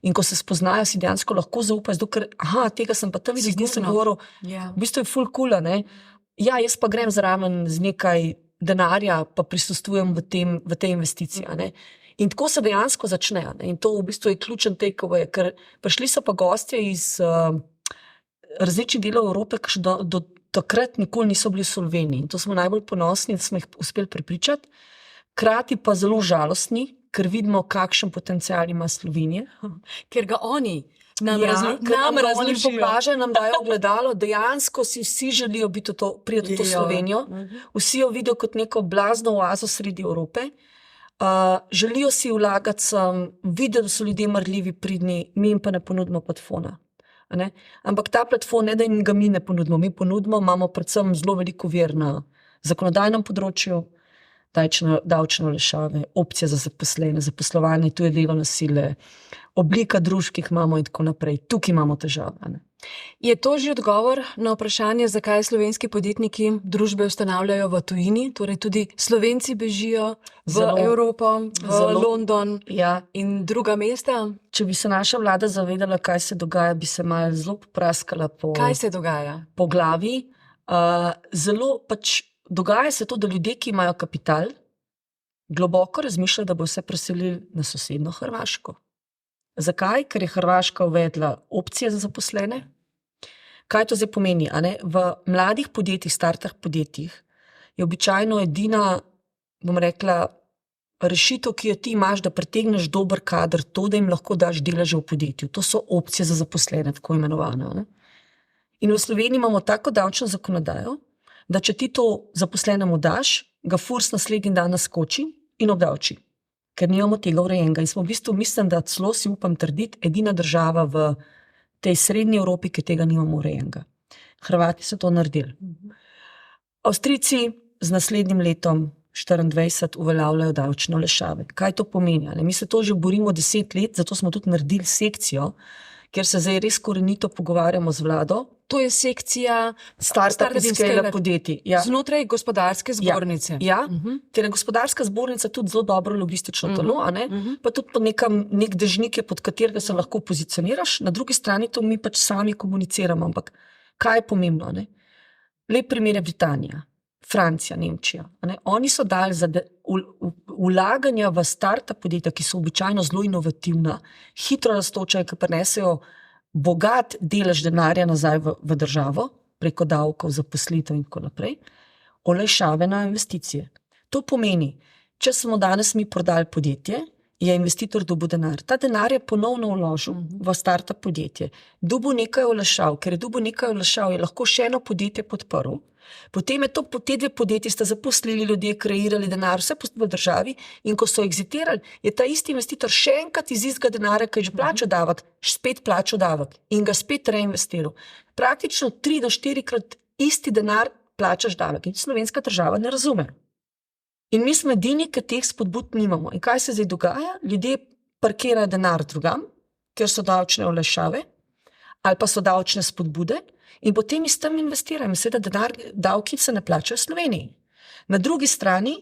In ko se spoznajo, si dejansko lahko zaupajo, zato ker, tega sem pa tam videl, zdaj sem govoril, v bistvu je ful cool, ne? Ja, jaz pa grem zraven z nekaj denarja, pa prisostvujem v tej investiciji, ne? In tako se dejansko začne, ne? In to v bistvu je ključen takeaway, ker prišli so pa gostje iz različnih delov Evrope, ki do takrat nikoli niso bili v Sloveniji. In to smo najbolj ponosni, da smo jih uspeli prepričati. Krati pa zelo žalostni, ker vidimo, kakšen potencial ima Slovenija. Ker ga oni nam pokažejo, nam dajo ogledalo, dejansko si vsi želijo priti v to Slovenijo. Vsi jo vidijo kot neko blazno oazo sredi Evrope. Želijo si vlagati sem, vidijo, da so ljudje marljivi, pridni, mi jim pa ne ponudimo platforma. Ampak ta platform, ne da jim ga mi ne ponudimo, mi ponudimo, imamo predvsem zelo veliko vir na zakonodajnem področju, davčne olajšave, opcije za zaposlene, zaposlovanje, tuje delovne sile, oblika družb, ki jih imamo in tako naprej. Tukaj imamo težave. Je to že odgovor na vprašanje, zakaj slovenski podjetniki družbe ustanavljajo v tujini? Torej tudi Slovenci bežijo v Evropo, v London in druga mesta? Če bi se naša vlada zavedala, kaj se dogaja, bi se malo zelo popraskala Kaj se dogaja? Po glavi. Dogaja se to, da ljudje, ki imajo kapital, globoko razmišljajo, da bo vse preselili na sosednjo Hrvaško. Zakaj? Ker je Hrvaška uvedla opcije za zaposlene. Kaj to zdaj pomeni? V mladih podjetjih, startih podjetjih je običajno edina, bom rekla, rešitev, ki jo ti imaš, da pritegneš dober kader, to, da jim lahko daš deleže v podjetju. To so opcije za zaposlene, tako imenovane. In v Sloveniji imamo tako davčno zakonodajo, da če ti to zaposlenemu daš, ga FURS naslednji dan naskoči in obdavči. Ker nimamo tega urejenega. In smo v bistvu, mislim, da celo si upam trditi, edina država v tej srednji Evropi, ki tega nimamo urejenega. Hrvati so to naredili. Avstrijci z naslednjim letom 2024 uveljavljajo davčne olajšave. Kaj to pomeni? Mi se to že borimo 10 let, zato smo tudi naredili sekcijo, kjer se zdaj res korenito pogovarjamo z vlado. To je sekcija startupskega podjetij. Znotraj gospodarske zbornice. Ker je gospodarska zbornica tudi zelo dobro logistično telo, pa tudi nek dežnik je, pod katerega se lahko pozicioniraš, na drugi strani to mi pač sami komuniciramo. Ampak kaj je pomembno? Lep primer je Britanija, Francija, Nemčija. Oni so dali za vlaganja v startup podjetja, ki so običajno zelo inovativna, hitro rastoča, ki prinesejo bogat delež denarja nazaj v državo, preko davkov, zaposlitev in tako naprej, olajšave na investicije. To pomeni, če smo danes mi prodali podjetje, je investitor dobil denar. Ta denar je ponovno vložil v startup podjetje. Dobil nekaj olajšav, ker je dobil nekaj olajšav, je lahko še eno podjetje podprl. Potem je te dve podjetji sta zaposlili ljudje, kreirali denar, vse v državi, in ko so exitirali, je ta isti investitor še enkrat iz istega denarja, ki je že plačal davek, spet plačal davek in ga spet reinvestiral. Praktično 3 do 4-krat isti denar plačaš davek in slovenska država ne razume. In mi smo edini, ki teh spodbud nimamo. In kaj se zdaj dogaja? Ljudje parkirajo denar drugam, ker so davčne olajšave ali pa so davčne spodbude, in potem iz tem investirajo. Seveda davki se ne plačajo v Sloveniji. Na drugi strani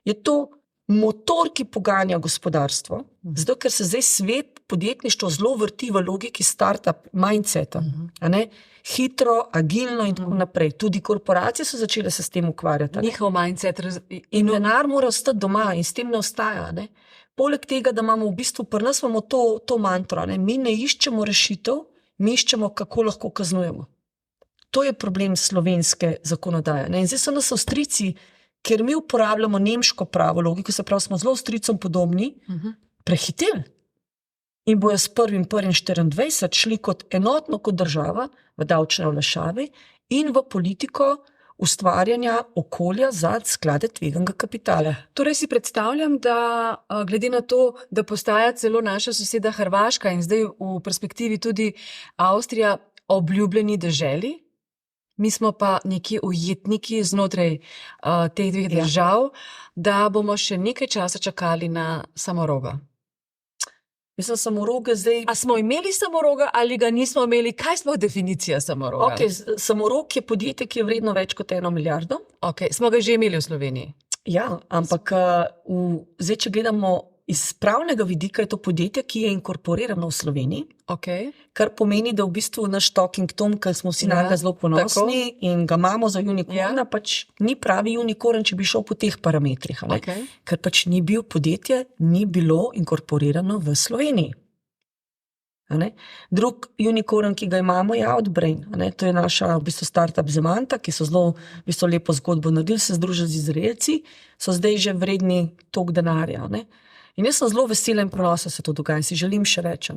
je to motor, ki poganja gospodarstvo, zato ker se zdaj svet podjetništvo zelo vrti v logiki startup mindseta. Hitro, agilno in tako naprej. Tudi korporacije so začele se s tem ukvarjati. Njihov mindset. In denar mora ostati doma in s tem ne ostaja. Poleg tega, da imamo v bistvu pri nas imamo to mantro. Mi ne iščemo rešitev, mi iščemo, kako lahko kaznujemo. To je problem slovenske zakonodaje. In zdaj so nas Avstrijci, ker mi uporabljamo nemško pravo logiko, se pravi, smo zelo Avstrijcom podobni, prehiteli. In bojo s 1.1.24 šli kot enotno kot država v davčne olajšave in v politiko ustvarjanja okolja za sklade tveganega kapitala. Torej si predstavljam, da glede na to, da postaja celo naša soseda Hrvaška in zdaj v perspektivi tudi Avstrija obljubljeni deželi, mi smo pa neki ujetniki znotraj teh dveh držav, da bomo še nekaj časa čakali na Samoroga. Mislim, Samoroga zdaj... A smo imeli Samoroga ali ga nismo imeli? Kaj smo definicija Samoroga? Samorog je podjetje, ki je vredno več kot 1 milijardo. Smo ga že imeli v Sloveniji? Ja, ampak zdaj, če gledamo iz pravnega vidika, je to podjetje, ki je inkorporirano v Sloveniji, kar pomeni, da v bistvu naš Talking Tom, ker smo vsi na ga zelo ponosni in ga imamo za unikorna, pač ni pravi unikorn, če bi šel po teh parametrih. Ker pač ni bil podjetje, ni bilo inkorporirano v Sloveniji. Drug unikorn, ki ga imamo, je Outbrain. To je naša v bistvu startup Zemanta, ki so zelo v bistvu lepo zgodbo naredili, se združili z Izraelci, so zdaj že vredni toliko denarja. In jaz sem zelo vesela in ponosna, se to dogaja, si želim še reči.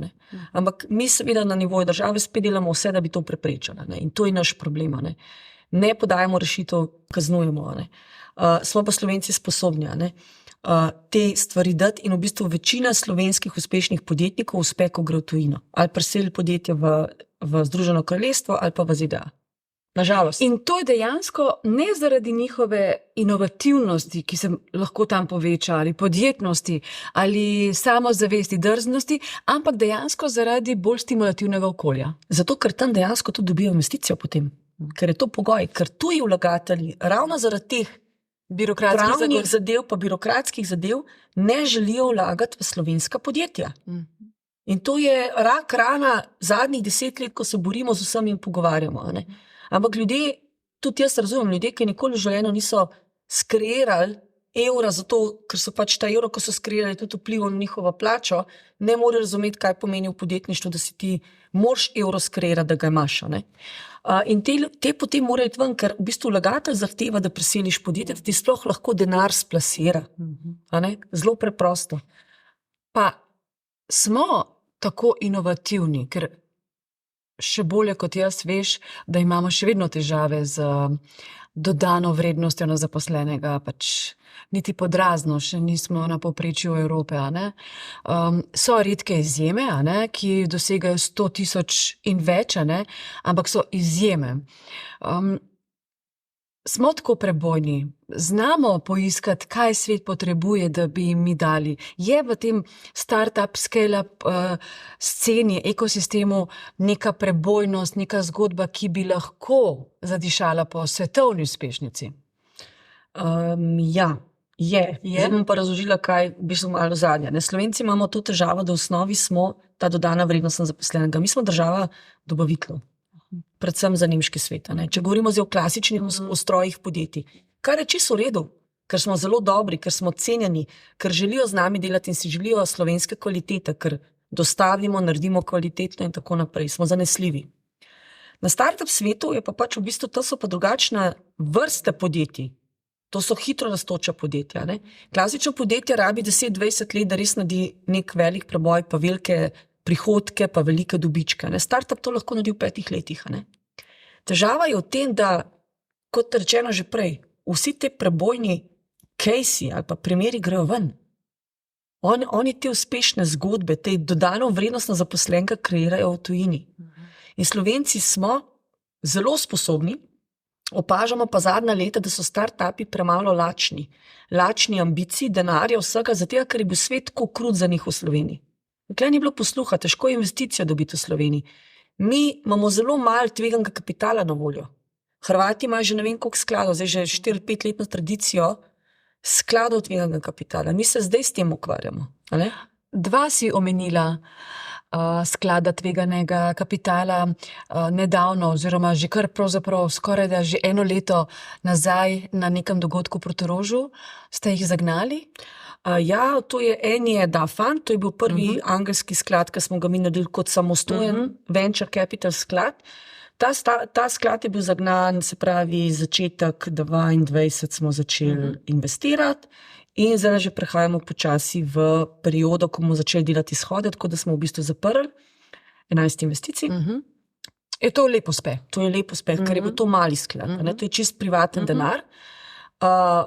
Ampak mi seveda na nivoju države spet delamo vse, da bi to preprečili. In to je naš problem. Ne podajamo rešitev, kaznujemo. Smo pa Slovenci sposobni te stvari dati in v bistvu večina slovenskih uspešnih podjetnikov uspe, ko gre v tujino. Ali preseli podjetje v Združeno kraljestvo ali pa v ZDA. Nažalost. In to je dejansko ne zaradi njihove inovativnosti, ki se lahko tam poveča, ali podjetnosti, ali samozavesti, drznosti, ampak dejansko zaradi bolj stimulativnega okolja. Zato, ker tam dejansko tudi dobijo investicijo potem. Ker je to pogoj, ker tuji vlagatelji ravno zaradi teh pravnih zadev pa birokratskih zadev ne želijo vlagati v slovenska podjetja. In to je rak rana zadnjih 10 let, ko se borimo z vsemi in pogovarjamo. Ampak ljudje, tudi jaz razumem, ljudje, ki nikoli v življenju niso skreirali evra zato, ker so pač ta evro, ko so skreirali, tudi vplival na njihovo plačo, ne morejo razumeti, kaj pomeni v podjetništvu, da si ti moraš evro skreirati, da ga imaš. In te potem morajo iti ven, ker v bistvu vlagatelj zahteva, da preseliš podjetje, da ti sploh lahko denar splasira. Zelo preprosto. Pa smo tako inovativni, ker še bolje kot jaz veš, da imamo še vedno težave z dodano vrednostjo na zaposlenega, pač niti podrazno še nismo na povprečju Evrope. So redke izjeme, ki dosegajo 100.000 in več, ampak so izjeme. Smo tako prebojni, znamo poiskati, kaj svet potrebuje, da bi jim mi dali. Je v tem startup, scale-up sceni, ekosistemu neka prebojnost, neka zgodba, ki bi lahko zadišala po svetovni uspešnici? Ja, je. Zdaj bom pa razložila, kaj v bistvu malo zadnje. Slovenci imamo to težavo, da v osnovi smo ta dodana vrednost na zaposlenega. Mi smo država dobaviteljev. Predvsem za nemški svet. Če govorimo zdaj o klasičnih ustrojih podjetij, kar je čisto v redu, ker smo zelo dobri, ker smo cenjeni, ker želijo z nami delati in si želijo slovenske kvalitete, ker dostavimo, naredimo kvalitetno in tako naprej, smo zanesljivi. Na startup svetu je pa pač v bistvu, to so pa drugačne vrste podjetij. To so hitro rastoča podjetja. Klasično podjetje rabi 10-20 let, da res naredi nek velik preboj, pa velike prihodke, pa velike dobičke. Startup to lahko naredi v 5 letih. Težava je v tem, da, kot rečeno že prej, vsi te prebojni case-i ali pa primeri grejo ven. Oni te uspešne zgodbe, te dodano vrednost na zaposlenega kreirajo v tujini. In Slovenci smo zelo sposobni, opažamo pa zadnja leta, da so startupi premalo lačni. Lačni ambicij, denarja, vsega, zato ker je bil svet tako krut za njih v Sloveniji. Tukaj ni bilo posluha, težko je investicijo dobiti v Sloveniji. Mi imamo zelo malo tveganega kapitala na voljo. Hrvati imajo že ne vem koliko skladov, zdaj že 4-5 letno tradicijo skladov tveganega kapitala. Mi se zdaj s tem ukvarjamo. Dva si omenila sklada tveganega kapitala nedavno, oziroma že kar pravzaprav skoraj da že 1 leto nazaj na nekem dogodku v Portorožu. Ste jih zagnali? Ja, to je DAFAN, to je bil prvi angelski sklad, ki smo ga mi naredili kot samostojen venture capital sklad. Ta sklad je bil zagnan, se pravi, začetek 2022 smo začeli investirati in zdaj že prehajamo počasi v periodo, ko bomo začeli delati izhode, tako da smo v bistvu zaprli 11 investicij. Je to lep uspeh. To je lep uspeh, ker je bil to mali sklad, to je čist privaten denar.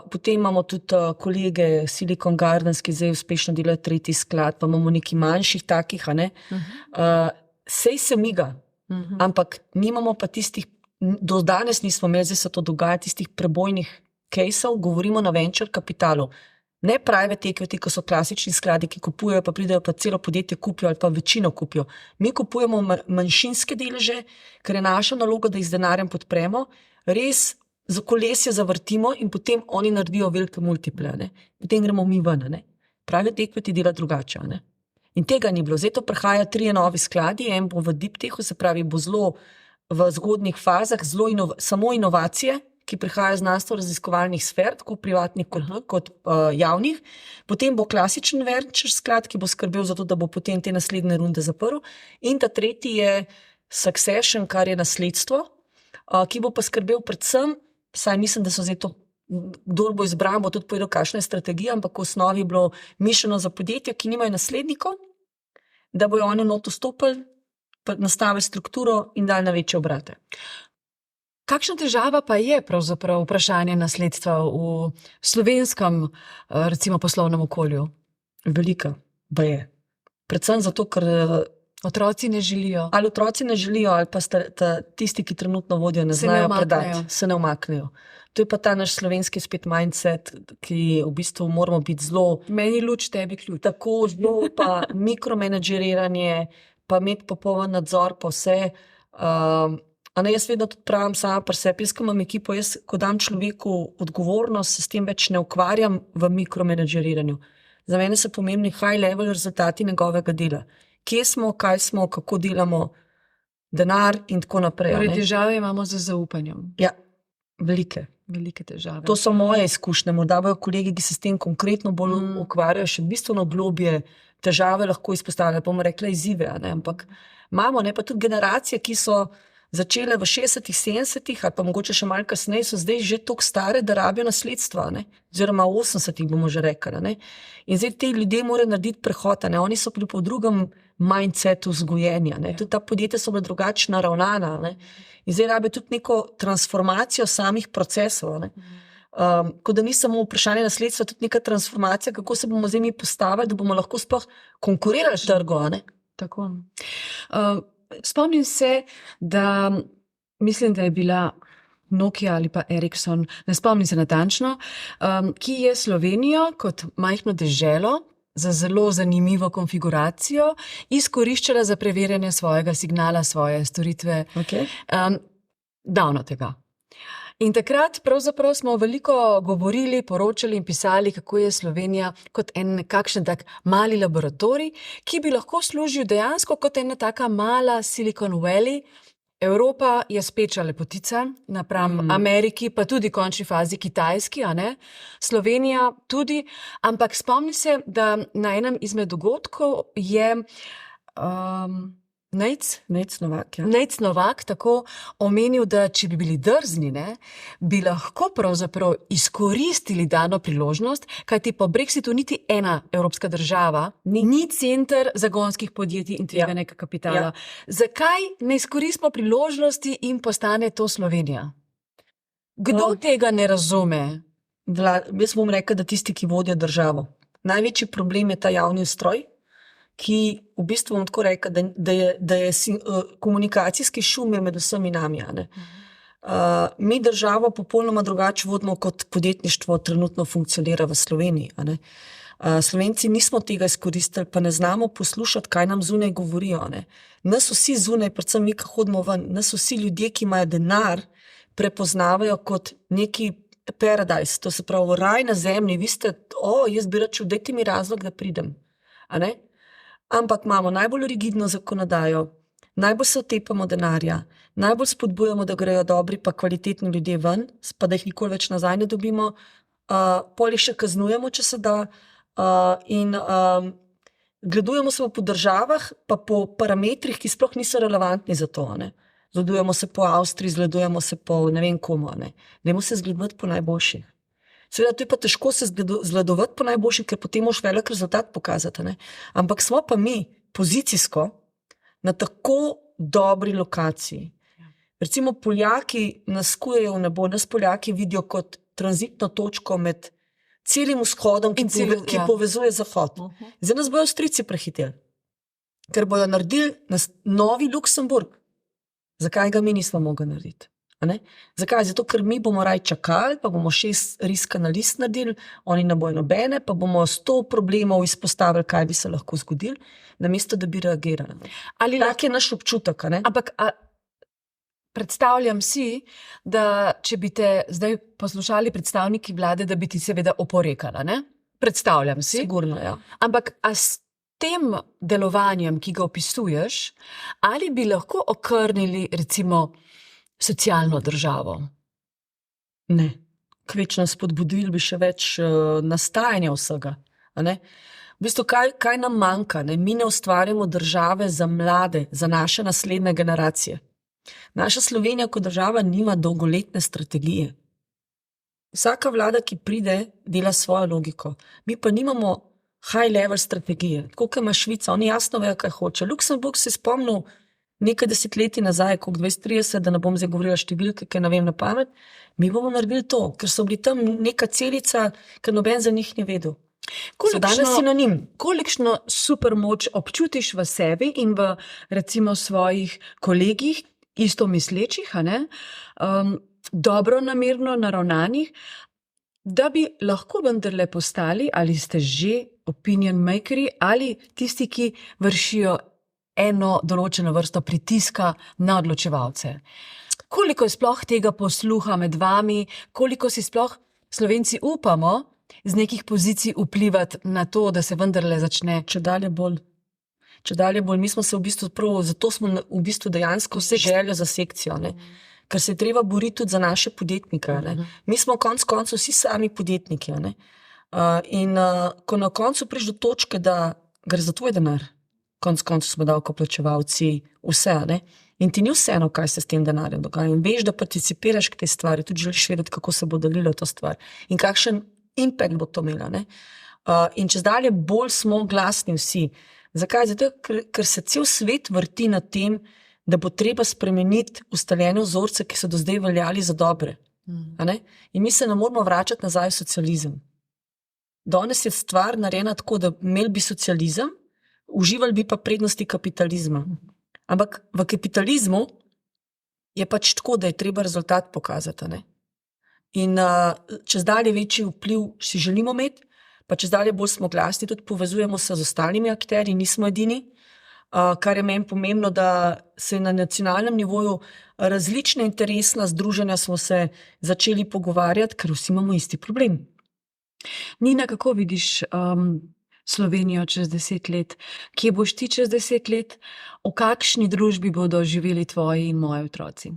Potem imamo tudi kolege Silicon Gardens, ki zdaj uspešno delajo tretji sklad, pa imamo nekaj manjših takih, sej se miga, ampak nimamo pa tistih, do danes nismo imeli, zdaj se to dogaja, tistih prebojnih caseov, govorimo na venture kapitalu. Ne private equity, ko so klasični skladi, ki kupujejo, pa pridejo pa celo podjetje kupijo ali pa večino kupijo. Mi kupujemo manjšinske deleže, ker je naša naloga, da jih z denarjem podpremo, res za kolesje zavrtimo in potem oni naredijo velike multiple, potem gremo mi ven. Private equity dela drugače. In tega ni bilo. Zdaj to prihaja 3 novi skladi, en bo v deep techu, se pravi, bo zelo v zgodnjih fazah, samo inovacije, ki prihajajo z znanstveno-raziskovalnih sfer, tako privatnih kot javnih. Potem bo klasičen venture sklad, ki bo skrbel za to, da bo potem te naslednje runde zaprl. In ta tretji je Succession, kar je nasledstvo, ki bo pa skrbel predvsem, saj mislim, da so zdaj to, kdor bo izbran, bo tudi povedal, kakšna je strategija, ampak v osnovi je bilo mišljeno za podjetja, ki nimajo naslednikov, da bojo oni not vstopili, nastavili strukturo in dali na večje obrate. Kakšna težava pa je pravzaprav vprašanje nasledstva v slovenskem, recimo, poslovnem okolju? Velika, pa je. Predvsem zato, ker otroci ne želijo. Ali otroci ne želijo, ali pa tisti, ki trenutno vodijo, ne znajo predati, se ne umaknejo. To je pa ta naš slovenski spet mindset, ki v bistvu moramo biti zelo... Meni luč, tebi ključ. Tako zelo, pa mikromenedžeriranje, pa imeti popoln nadzor pa vse. Jaz vedno tudi pravim sama pri sebi, jaz, ko imam ekipo, jaz, ko dam človeku odgovornost, se s tem več ne ukvarjam v mikromenedžeriranju. Za mene so pomembni high level rezultati njegovega dela. Kje smo, kaj smo, kako delamo, denar in tako naprej. Torej, težave imamo z zaupanjem. Ja, velike. Velike težave. To so moje izkušnje, morda bojo kolegi, ki se s tem konkretno bolj ukvarjajo, še bistveno globje težave lahko izpostavljajo, bomo rekla izzive, ampak imamo pa tudi generacije, ki so začele v 60-ih, 70-ih ali pa mogoče še malo kasneje, so zdaj že toliko stare, da rabijo nasledstva, oziroma v 80-ih bomo že rekli. In zdaj te ljudje morajo narediti prehod, oni so bili po drugem mindsetu vzgojenja, tudi ta podjetja so bila drugače naravnana, in zdaj rabijo tudi neko transformacijo samih procesov. Kot da ni samo vprašanje nasledstva, tudi neka transformacija, kako se bomo zdaj mi postavili, da bomo lahko sploh konkurirali s trgom. Tako. Spomnim se, da mislim, da je bila Nokia ali pa Ericsson, ne spomnim se natančno, ki je Slovenijo kot majhno deželo za zelo zanimivo konfiguracijo izkoriščala za preverjanje svojega signala, svoje storitve. Okay. Davno tega. In takrat pravzaprav smo veliko govorili, poročali in pisali, kako je Slovenija kot kakšen tak mali laboratorij, ki bi lahko služil dejansko kot ena taka mala Silicon Valley. Evropa je speča lepotica napram Ameriki, pa tudi v končni fazi Kitajski, Slovenija tudi, ampak spomni se, da na enem izmed dogodkov je Nejc Novak tako omenil, da če bi bili drzni, bi lahko pravzaprav izkoristili dano priložnost, kajti po Brexitu niti ena evropska država ni center zagonskih podjetij in tveganega kapitala. Ja. Zakaj ne izkoristimo priložnosti in postane to Slovenija? Kdo tega ne razume? Jaz bom rekel, da tisti, ki vodijo državo. Največji problem je ta javni ustroj, ki v bistvu bom tako rekel, da je komunikacijski šum med vsemi nami. Mi državo popolnoma drugače vodimo, kot podjetništvo trenutno funkcionira v Sloveniji. Slovenci nismo tega izkoristili, pa ne znamo poslušati, kaj nam zunaj govorijo. Nas vsi zunaj, predvsem mi, ko hodimo ven, nas vsi ljudje, ki imajo denar, prepoznavajo kot neki paradise, to se pravi raj na zemlji. Vi ste, jaz bi rekel, dajte mi razlog, da pridem. Ampak imamo najbolj rigidno zakonodajo, najbolj se otepamo denarja, najbolj spodbujamo, da grejo dobri pa kvalitetni ljudje ven, pa da jih nikoli več nazaj ne dobimo, pol jih še kaznujemo, če se da, in gledujemo se po državah, pa po parametrih, ki sploh niso relevantni za to. Zgledujemo se po Avstriji, zgledujemo se po ne vem komu. Dajmo se zgledovati po najboljših. Seveda, to je pa težko se zgledovati po najboljših, ker potem moš velik rezultat pokazati. Ampak smo pa mi pozicijsko na tako dobri lokaciji, Recimo Poljaki nas kujejo v nebo, nas Poljaki vidijo kot tranzitno točko med celim vzhodom, ki povezuje Zahod. Zdaj nas bojo Avstrijci prehiteli, ker bojo naredili novi Luksemburg. Zakaj ga mi nismo mogli narediti? Zakaj? Zato, ker mi bomo raj čakali, pa bomo 6 risk analiz naredili, oni ne bojo nobene, pa bomo 100 problemov izpostavili, kaj bi se lahko zgodilo, namesto da bi reagirali. Tak je naš občutek. Ampak predstavljam si, da če bi te zdaj poslušali predstavniki vlade, da bi ti seveda oporekala, ne? Predstavljam si. Sigurno, ja. Ampak s tem delovanjem, ki ga opisuješ, ali bi lahko okrnili recimo socialno državo? Ne. Kvečno spodbudili bi še več nastajanja vsega. V bistvu, kaj nam manjka? Mi ne ustvarjamo države za mlade, za naše naslednje generacije. Naša Slovenija kot država nima dolgoletne strategije. Vsaka vlada, ki pride, dela svojo logiko. Mi pa nimamo high-level strategije. Tako kot ima Švica, oni jasno vejo, kaj hoče. Luksemburg se je spomnil nekaj desetletij nazaj, koliko 20-30, da ne bom zdaj govorila številke, ker ne vem na pamet. Mi bomo naredili to, ker so bili tam neka celica, ker noben za njih ni vedel. Kolikšno supermoč občutiš v sebi in v recimo svojih kolegih, isto mislečih, dobro namerno naravnanih, da bi lahko vendarle postali, ali ste že opinion makeri, ali tisti, ki vršijo eno določeno vrsto pritiska na odločevalce. Koliko je sploh tega posluha med vami, koliko si sploh Slovenci upamo z nekih pozicij vplivati na to, da se vendarle začne čedalje bolj. Mi smo se v bistvu zato smo v bistvu dejansko vse željo za sekcijo, ker se je treba boriti tudi za naše podjetnike. Mi smo konec koncev vsi sami podjetniki. In ko na koncu priš do točke, da gre za tvoj denar, konec koncev smo davkoplačevalci, vse, in ti ni vseeno, kaj se s tem denarjem dogaja. In veš, da participiraš k tej stvari, tudi želiš vedeti, kako se bo delilo to stvar in kakšen impact bo to imela. In čezdalje bolj smo glasni vsi. Zakaj? Zato, ker se cel svet vrti na tem, da bo treba spremeniti ustaljene vzorce, ki so do zdaj veljali za dobre. In mi se ne moramo vračati nazaj v socializem. Danes je stvar narejena tako, da imeli bi socializem, uživali bi pa prednosti kapitalizma. Ampak v kapitalizmu je pač tako, da je treba rezultat pokazati. In čezdalje večji vpliv si želimo imeti, pa čezdalje bolj smo glasni, tudi povezujemo se z ostalimi akterji, nismo edini, kar je meni pomembno, da se na nacionalnem nivoju različne interesna združenja smo se začeli pogovarjati, ker vsi imamo isti problem. Nina, kako vidiš Slovenijo čez 10 let? Kje boš ti čez 10 let? V kakšni družbi bodo živeli tvoji in moji otroci?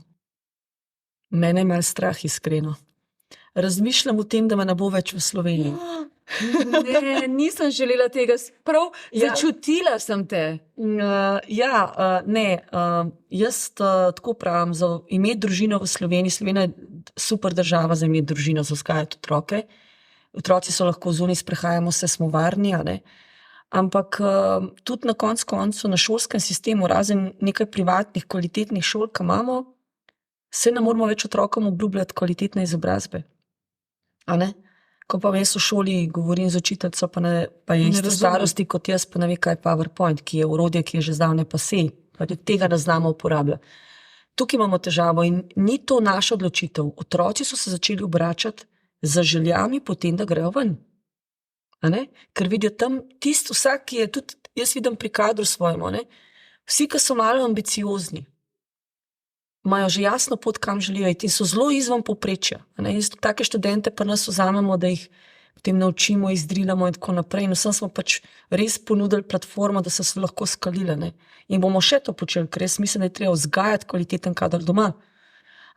Mene je malo strah, iskreno. Razmišljam o tem, da me ne bo več v Sloveniji. Ne, nisem želela tega. Prav začutila sem te. Jaz tako pravim, za imeti družino v Sloveniji. Slovenija je super država za imeti družino, za vzgajati otroke. Otroci so lahko zunaj, sprehajamo se, smo varni, ampak tudi na koncu na šolskem sistemu, razen nekaj privatnih, kvalitetnih šol, ki imamo, se ne moramo več otrokom obljubljati kvalitetne izobrazbe. Ko pa jaz v šoli govorim z učiteljico, pa je isto starosti kot jaz, pa ne ve, kaj je PowerPoint, ki je orodje, ki je že zdavnaj pasé, pa tega ne znamo uporabljati. Tukaj imamo težavo in ni to naša odločitev. Otroci so se začeli obračati za željami potem, da grejo ven. Ker vidijo tam tisto, vsak, ki je tudi, jaz vidim pri kadru svojemu, vsi, ki so malo ambiciozni, imajo že jasno pot, kam želijo iti in so zelo izven povprečja. Take študente pa nas vzamemo, da jih potem naučimo, izdrilamo in tako naprej. In vsem smo pač res ponudili platformo, da so se lahko skalile. In bomo še to počeli, ker res mislim, da je treba vzgajati kvaliteten kader doma.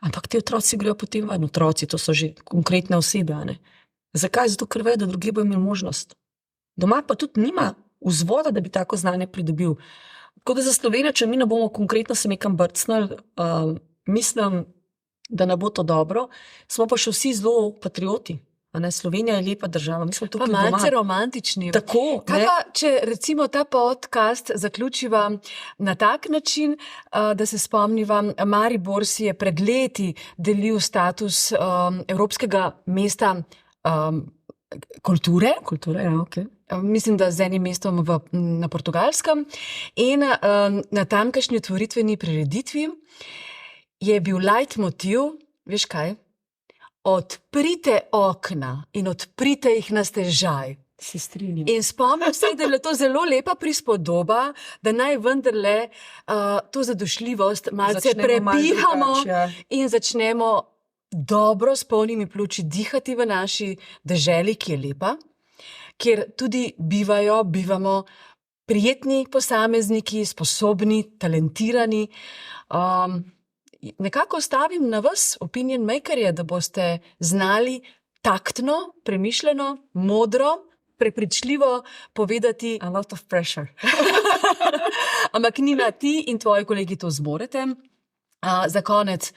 Ampak te otroci grejo potem ven. Otroci, to so že konkretne osebe. Zakaj? Zato, ker vejo, da drugi bo imel možnost. Doma pa tudi nima vzvoda, da bi tako znanje pridobil. Tako da za Slovenijo, če mi ne bomo konkretno se nekam brcnili, mislim, da ne bo to dobro. Smo pa še vsi zelo patrioti. Slovenija je lepa država, mi smo Pa tukaj malce doma. romantični. Tako, Kaj ne? pa, če recimo ta podcast zaključiva na tak način, da se spomniva, Maribor si je pred leti delil status evropskega mesta kulture. Kultura, ja, ok. Mislim, da z enim mestom na Portugalskem. In na tamkajšnji otvoritveni prireditvi je bil leitmotiv, veš kaj? Odprite okna in odprite jih na stežaj. Se strinjam. In spomnim se, da je bila to zelo lepa prispodoba, da naj vendarle to zadošljivost malce Začnemo malo prepihamo drugače, ja. in začnemo dobro s polnimi pljuči dihati v naši deželi, ki je lepa, kjer tudi bivamo prijetni posamezniki, sposobni, talentirani. Nekako stavim na vas, opinion makerje, da boste znali taktno, premišljeno, modro, prepričljivo povedati. A lot of pressure. Ampak Nina, ti in tvoji kolegi to zmorete. Za konec,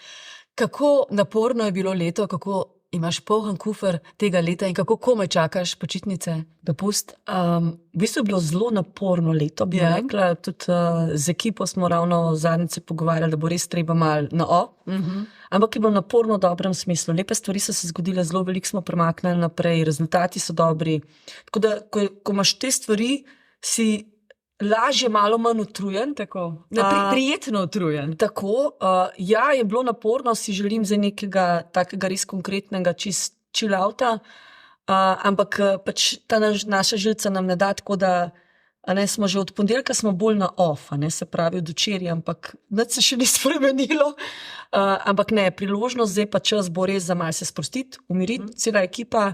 kako naporno je bilo leto, kako imaš poln kufer tega leta in kako komaj čakaš počitnice, dopust? V bistvu je bilo zelo naporno leto, bi Ja. rekla. Tudi z ekipo smo ravno zadnjič se pogovarjali, da bo res treba malo na ampak je bilo naporno v dobrem smislu. Lepe stvari so se zgodile, zelo veliko smo premaknili naprej, rezultati so dobri. Tako da, ko imaš te stvari, si lažje malo manj utrujen. Tako. A, Prijetno utrujen. Tako, ja, je bilo naporno, si želim za nekega takega res konkretnega chill outa, ampak pač ta naša žilica nam ne da, tako da smo že od ponedeljka smo bolj na off, se pravi od včeraj, ampak nič se še ni spremenilo. Ampak ne, priložnost, zdaj pa čas bo res za malo se sprostiti, umiriti, cela ekipa,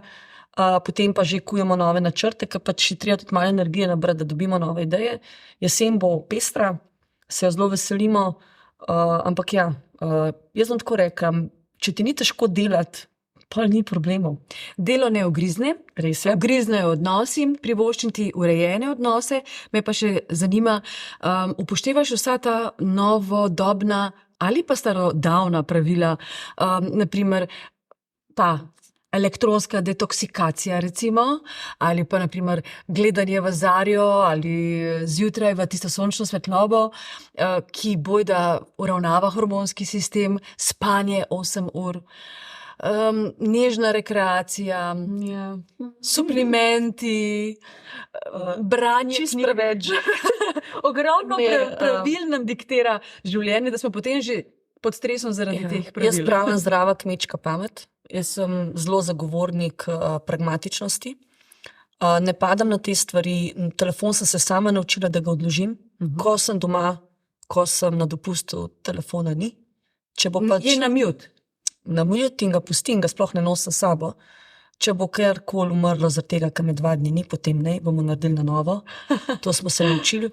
potem pa že kujemo nove načrte, ker pač je treba tudi malo energije nabrati, da dobimo nove ideje. Jesen bo pestra, se jo zelo veselimo, ampak ja, jaz bom tako rekla, če ti ni težko delati, pa ni problemov. Delo ne ugrizne, Res je. ugriznejo odnosi, privoščim ti urejene odnose. Me pa še zanima, upoštevaš vsa ta novodobna ali pa starodavna pravila, naprimer pa elektronska detoksikacija recimo, ali pa naprimer gledanje v zarjo ali zjutraj v tisto sončno svetlobo, ki bojda uravnava hormonski sistem, spanje 8 ur. Nežna rekreacija, Ja. suplementi, branje Čisto knjig. preveč. Ogromno Ne, pravil nam diktira življenje, da smo potem že pod stresom zaradi teh pravil. Jaz pravim zdrava kmečka pamet. Jaz sem zelo zagovornik pragmatičnosti. Ne padam na te stvari. Telefon sem se sama naučila, da ga odložim. Ko sem doma, ko sem na dopustu, telefona ni. Če bo pač Je na mute. na mute in ga pustim, ga sploh ne nosim s sabo. Če bo karkoli umrlo zaradi tega, ker me 2 dni ni, potem ne, bomo naredili na novo. To smo se naučili.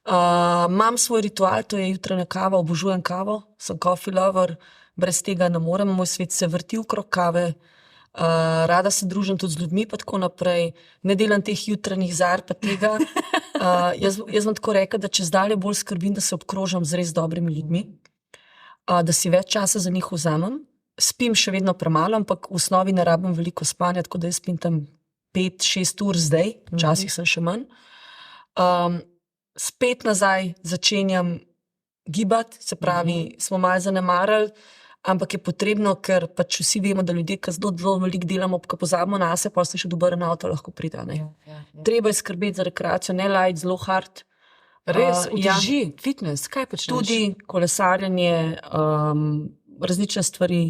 Imam svoj ritual, to je jutranja kava, obožujem kavo, sem coffee lover, brez tega ne morem, moj svet se vrti okrog kave, rada se družim tudi z ljudmi, pa tako naprej, ne delam teh jutranjih zar, pa tega. Jaz bom tako rekla, da čez dalje bolj skrbim, da se obkrožam z res dobrimi ljudmi, da si več časa za njih vzamem. Spim še vedno premalo, ampak v osnovi ne rabim veliko spanja, tako da jaz spim tam 5-6 ur zdaj, včasih sem še manj. Spet nazaj začenjam gibati, se pravi, smo malo zanemarili, ampak je potrebno, ker pač vsi vemo, da ljudje, ki zelo veliko delamo, ko pozabimo nase, pa se še do burn-outa lahko pride. Treba je skrbeti za rekreacijo, ne light, zelo hard. Res, ja. vdrži, fitness, kaj počneš? Tudi kolesarjenje, različne stvari,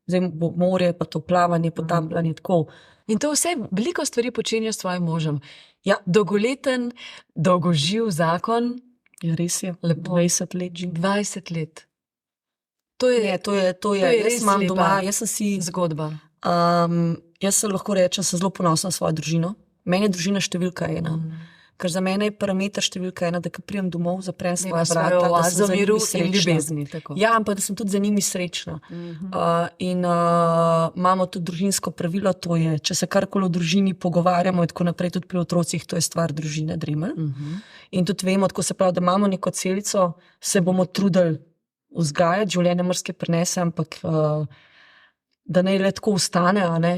zdaj bo morje, pa to plavanje, potapljanje, tako. In to vse veliko stvari počenjaš s svojim možem. Ja. Dolgoleten, dolgoživ zakon, Ja, res je, Lepo. 20 let že. 20 let. To je Ne, to je, res jaz imam lepa doma, jaz sem si, zgodba. jaz se lahko rečem, sem zelo ponosna na svojo družino. Meni je družina številka 1. Ker za mene je parameter številka 1, da ko pridem domov, zaprem svoja vrata, da sem oazo za miru njimi in srečna. ljubezni. Tako. Ja, ampak da sem tudi za njimi srečna. In imamo tudi družinsko pravilo, to je, če se karkoli v družini pogovarjamo in tako naprej, tudi pri otrocih, to je stvar družine, Dremelj. In tudi vemo, tako se pravi, da imamo neko celico, se bomo trudili vzgajati, življenje marsikaj prinese, ampak da ne le tako ostane, a ne,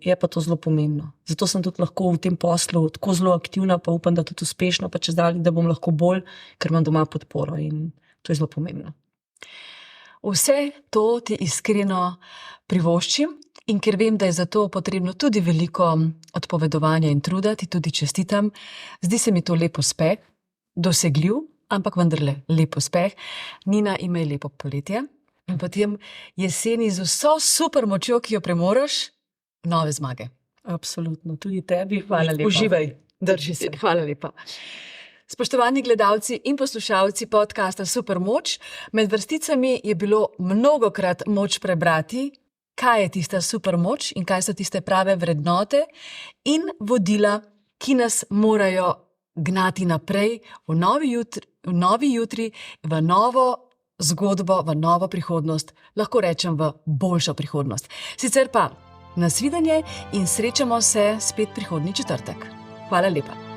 je pa to zelo pomembno. Zato sem tudi lahko v tem poslu tako zelo aktivna, pa upam, da tudi uspešna, pa čez dalje, da bom lahko bolj, ker imam doma podporo in to je zelo pomembno. Vse to ti iskreno privoščim in ker vem, da je za to potrebno tudi veliko odpovedovanja in truda, ti tudi čestitam. Zdi se mi to lep uspeh, dosegljiv, ampak vendarle lep uspeh. Nina, imej lepo poletje in potem jeseni z vso super močjo, ki jo premoreš, nove zmage. Absolutno, tudi tebi. Hvala lepa. Uživaj, drži se. Hvala lepa. Spoštovani gledalci in poslušalci podcasta Supermoč, med vrsticami je bilo mnogokrat moč prebrati, kaj je tista supermoč in kaj so tiste prave vrednote in vodila, ki nas morajo gnati naprej v novi jutri, v novo zgodbo, v novo prihodnost, lahko rečem v boljšo prihodnost. Sicer pa nasvidenje in srečamo se spet prihodnji četrtek. Hvala lepa.